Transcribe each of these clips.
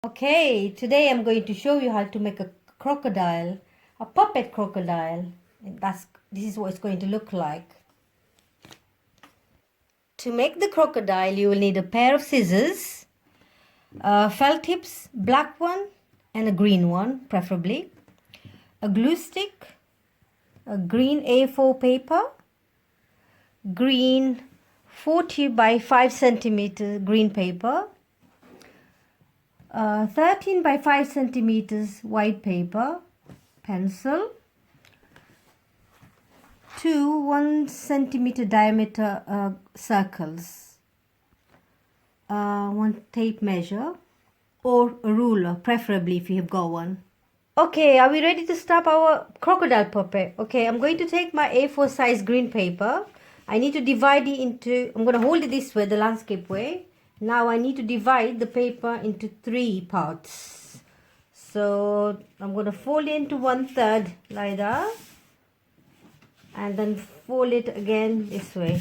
Okay, today I'm going to show you how to make a crocodile, a puppet crocodile. And this is what it's going to look like. To make the crocodile, you will need a pair of scissors, felt tips, black one and a green one, preferably, a glue stick, a green A4 paper, green 40 by 5 centimeter green paper, 13 by 5 centimeters white paper, pencil, two 1 centimeter diameter circles, one tape measure or a ruler, preferably if you have got one. Okay, are we ready to start our crocodile puppet? Okay, I'm going to take my A4 size green paper. I need to divide it into, I'm going to hold it this way, the landscape way. Now I need to divide the paper into 3 parts. So I'm going to fold it into 1/3 like that. And then fold it again this way.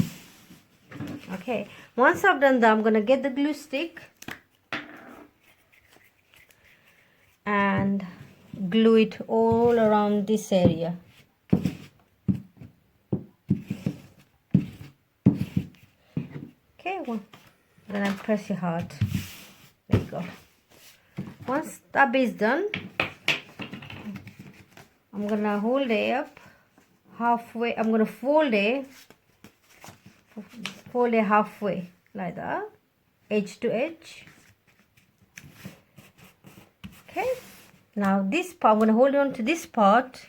Okay, once I've done that, I'm going to get the glue stick and glue it all around this area. Okay, well, then I press it hard. There you go. Once that bit is done, I'm gonna hold it up halfway. I'm gonna fold it halfway like that, edge to edge. Okay, now this part, I'm gonna hold on to this part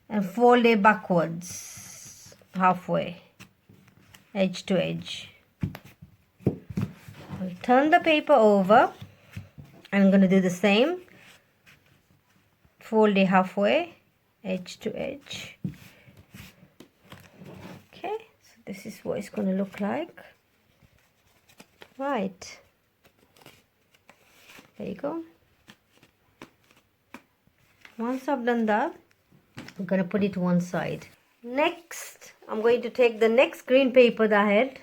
and fold it backwards halfway, edge to edge. I'll turn the paper over. I'm going to do the same. Fold it halfway, edge to edge. Okay, so this is what it's going to look like. Right. There you go. Once I've done that, I'm going to put it to one side. Next, I'm going to take the next green paper that I had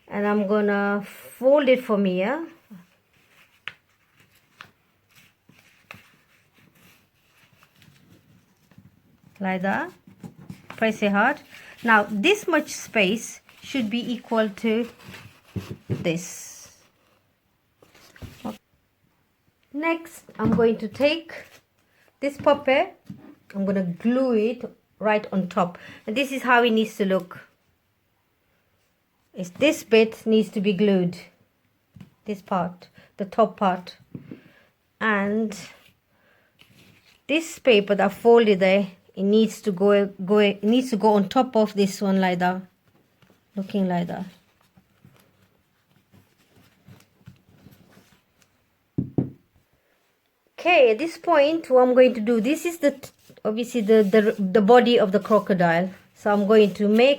and I'm going to fold it from here. Like that. Press it hard. Now this much space should be equal to this. Okay. Next, I'm going to take this puppet. I'm going to glue it right on top. And this is how it needs to look. This bit needs to be glued. This part, the top part. And this paper that folded there, it needs to go on top of this one like that, looking like that. Okay, at this point, what I'm going to do, this is obviously the body of the crocodile. So I'm going to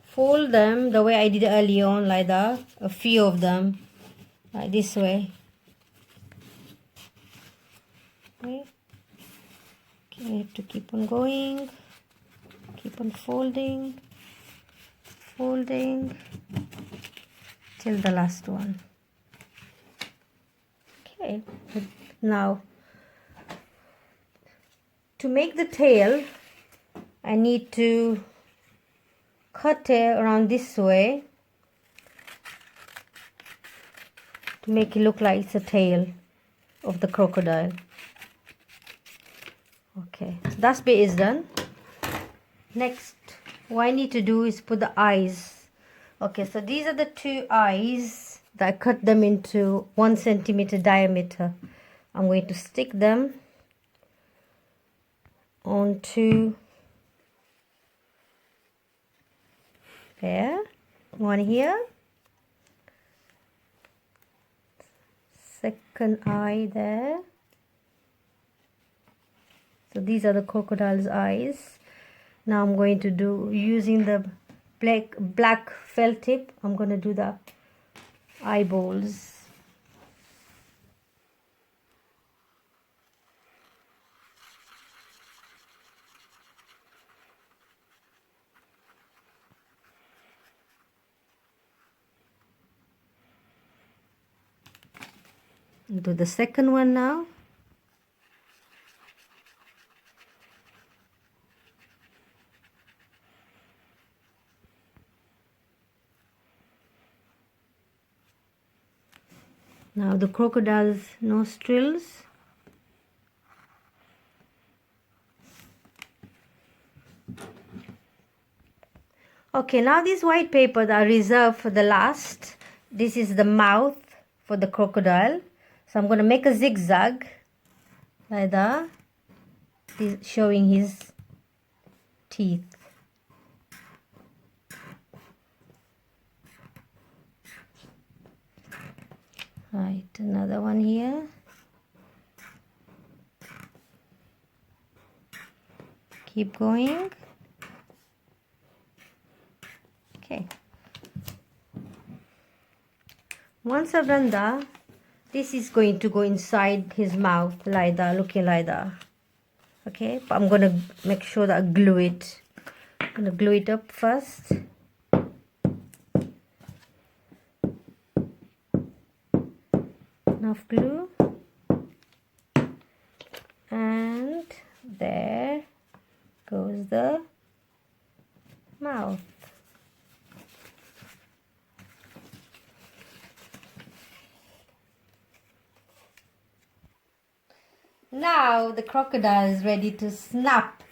fold them the way I did earlier on, like that, a few of them, like this way. Okay. You have to keep on going, keep on folding till the last one. Okay, now to make the tail, I need to cut it around this way to make it look like it's a tail of the crocodile. Okay, so that bit is done. Next, what I need to do is put the eyes. Okay, so these are the 2 eyes that I cut them into 1 centimeter diameter. I'm going to stick them onto there, one here, second eye there. So these are the crocodile's eyes. Now I'm going to do, using the black felt tip, I'm going to do the eyeballs. Do the second one now. Now the crocodile's nostrils. Okay, now these white papers are reserved for the last. This is the mouth for the crocodile. So I'm going to make a zigzag like that, showing his teeth. Right, another one here. Keep going. Okay. Once I've done that, this is going to go inside his mouth like that, looking like that. Okay, but I'm gonna make sure that I glue it. I'm gonna glue it up first. Enough glue. And there goes the mouth. Now the crocodile is ready to snap